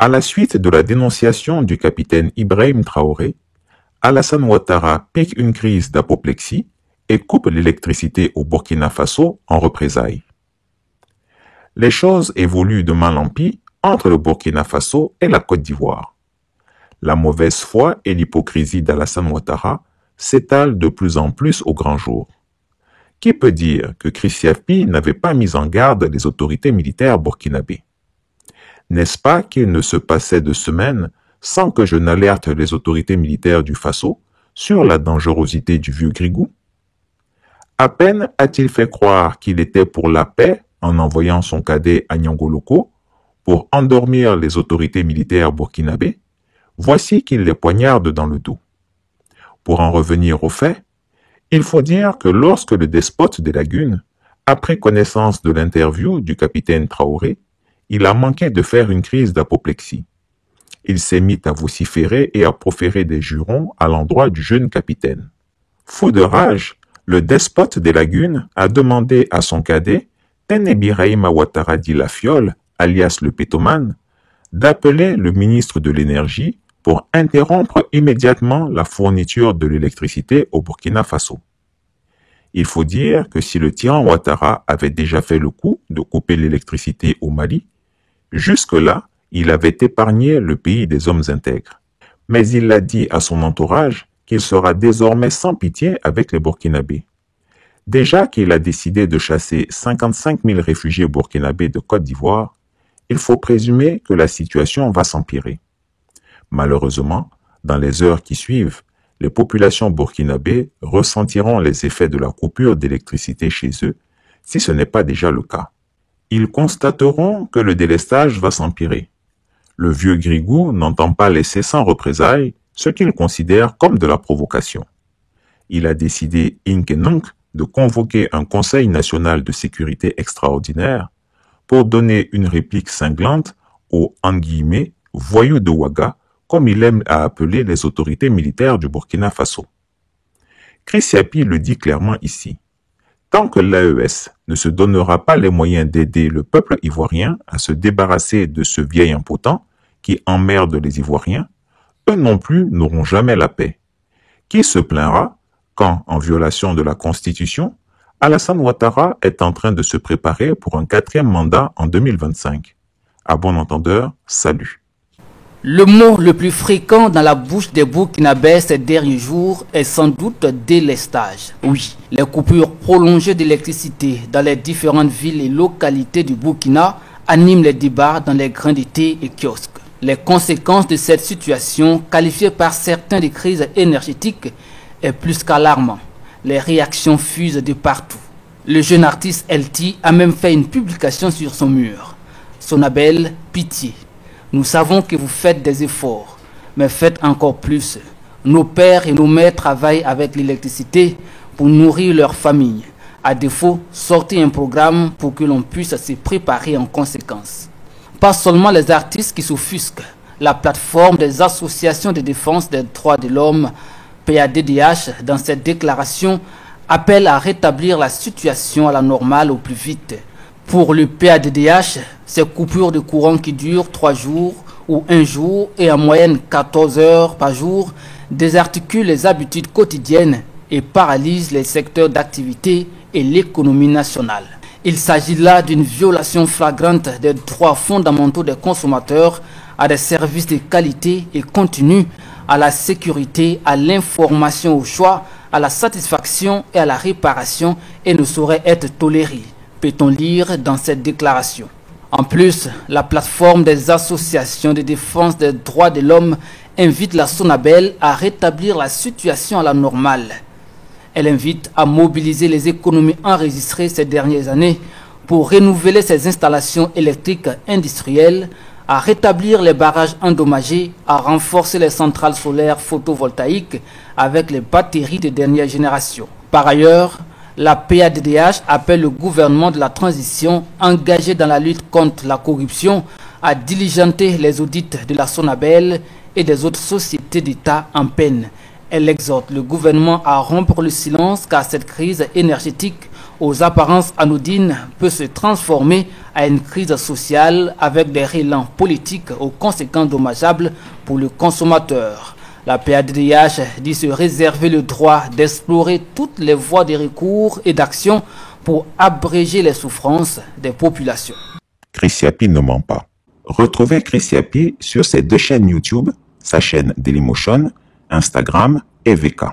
À la suite de la dénonciation du capitaine Ibrahim Traoré, Alassane Ouattara pique une crise d'apoplexie et coupe l'électricité au Burkina Faso en représailles. Les choses évoluent de mal en pis entre le Burkina Faso et la Côte d'Ivoire. La mauvaise foi et l'hypocrisie d'Alassane Ouattara s'étalent de plus en plus au grand jour. Qui peut dire que Christian Pi n'avait pas mis en garde les autorités militaires burkinabées? N'est-ce pas qu'il ne se passait de semaines sans que je n'alerte les autorités militaires du Faso sur la dangerosité du vieux Grigou? À peine a-t-il fait croire qu'il était pour la paix en envoyant son cadet à Nyangoloko pour endormir les autorités militaires burkinabées, voici qu'il les poignarde dans le dos. Pour en revenir aux faits, il faut dire que lorsque le despote des lagunes a pris connaissance de l'interview du capitaine Traoré, il a manqué de faire une crise d'apoplexie. Il s'est mis à vociférer et à proférer des jurons à l'endroit du jeune capitaine. Fou de rage, le despote des lagunes a demandé à son cadet, Tenebiraïma Ouattara dit la Fiole, alias le pétomane, d'appeler le ministre de l'Énergie pour interrompre immédiatement la fourniture de l'électricité au Burkina Faso. Il faut dire que si le tyran Ouattara avait déjà fait le coup de couper l'électricité au Mali, jusque-là, il avait épargné le pays des hommes intègres. Mais il l'a dit à son entourage qu'il sera désormais sans pitié avec les Burkinabés. Déjà qu'il a décidé de chasser 55 000 réfugiés burkinabés de Côte d'Ivoire, il faut présumer que la situation va s'empirer. Malheureusement, dans les heures qui suivent, les populations burkinabées ressentiront les effets de la coupure d'électricité chez eux, si ce n'est pas déjà le cas. Ils constateront que le délestage va s'empirer. Le vieux Grigou n'entend pas laisser sans représailles ce qu'il considère comme de la provocation. Il a décidé, Inkenunk, de convoquer un Conseil national de sécurité extraordinaire pour donner une réplique cinglante aux « voyous de Ouaga », comme il aime à appeler les autorités militaires du Burkina Faso. Christian Pi le dit clairement ici. Tant que l'AES ne se donnera pas les moyens d'aider le peuple ivoirien à se débarrasser de ce vieil impotent qui emmerde les Ivoiriens, eux non plus n'auront jamais la paix. Qui se plaindra quand, en violation de la Constitution, Alassane Ouattara est en train de se préparer pour un 4e mandat en 2025. À bon entendeur, salut. Le mot le plus fréquent dans la bouche des Burkinabés ces derniers jours est sans doute délestage. Oui, les coupures prolongées d'électricité dans les différentes villes et localités du Burkina animent les débats dans les grains de thé et kiosques. Les conséquences de cette situation, qualifiée par certains de crise énergétique, est plus qu'alarmant. Les réactions fusent de partout. Le jeune artiste LT a même fait une publication sur son mur. Sonabel, pitié. Nous savons que vous faites des efforts, mais faites encore plus. Nos pères et nos mères travaillent avec l'électricité pour nourrir leur famille. À défaut, sortez un programme pour que l'on puisse se préparer en conséquence. Pas seulement les artistes qui s'offusquent. La plateforme des associations de défense des droits de l'homme, PADDH, dans cette déclaration, appelle à rétablir la situation à la normale au plus vite. Pour le PADDH, ces coupures de courant qui durent 3 jours ou 1 jour et en moyenne 14 heures par jour désarticulent les habitudes quotidiennes et paralysent les secteurs d'activité et l'économie nationale. Il s'agit là d'une violation flagrante des droits fondamentaux des consommateurs à des services de qualité et continu, à la sécurité, à l'information, au choix, à la satisfaction et à la réparation et ne saurait être toléré, peut-on lire dans cette déclaration. En plus, la plateforme des associations de défense des droits de l'homme invite la Sonabel à rétablir la situation à la normale. Elle invite à mobiliser les économies enregistrées ces dernières années pour renouveler ses installations électriques industrielles, à rétablir les barrages endommagés, à renforcer les centrales solaires photovoltaïques avec les batteries de dernière génération. Par ailleurs, la PADDH appelle le gouvernement de la transition engagé dans la lutte contre la corruption à diligenter les audits de la Sonabel et des autres sociétés d'État en peine. Elle exhorte le gouvernement à rompre le silence car cette crise énergétique aux apparences anodines peut se transformer à une crise sociale avec des relents politiques aux conséquences dommageables pour le consommateur. La PADDH dit se réserver le droit d'explorer toutes les voies de recours et d'action pour abréger les souffrances des populations. Chris Yapi ne ment pas. Retrouvez Chris Yapi sur ses 2 chaînes YouTube, sa chaîne Dailymotion, Instagram et VK.